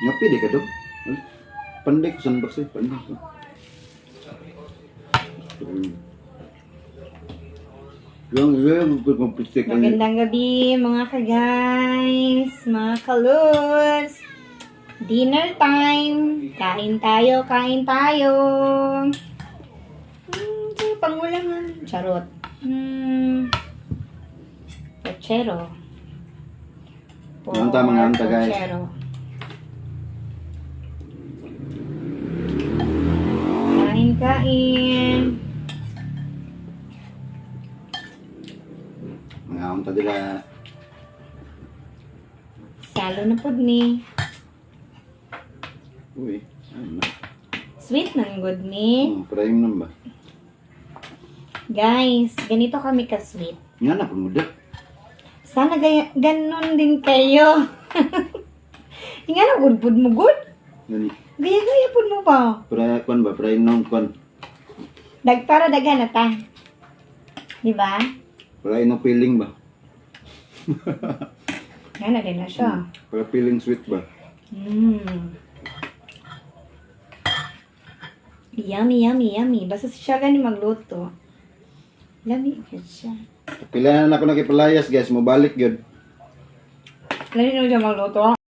Ngapi di ka dong. Pandai ko sandbox eh. Pandai ko. Yung pagkumpistik ka niya. Magandang gabi mga ka-guys, mga kalus. Dinner time. Kain tayo, kain tayo. Pangulangan. Charot. Pochero. Ang tamang anta, guys. Pochero. Kain, kain. Mga unta dila. Salo na pod ni. Uy, ano na. Sweet ng good ni. Prime naman ba? Guys, ganito kami ka-sweet. Nga na, pumuda. Sana ganon din kayo. Nga na, good mo good. Gani. Gaya-gaya po mo ba? Kwan ba? Prime nung kwan. Para daghan na ta. Diba? Prime nung feeling ba? Nga na din na siya. Para feeling sweet ba? Yummy, yummy, yummy. Basta siya gani magluto. Lami siya. Kailangan ako nakipalayas guys, mabalik yun. Lami na siya magluto.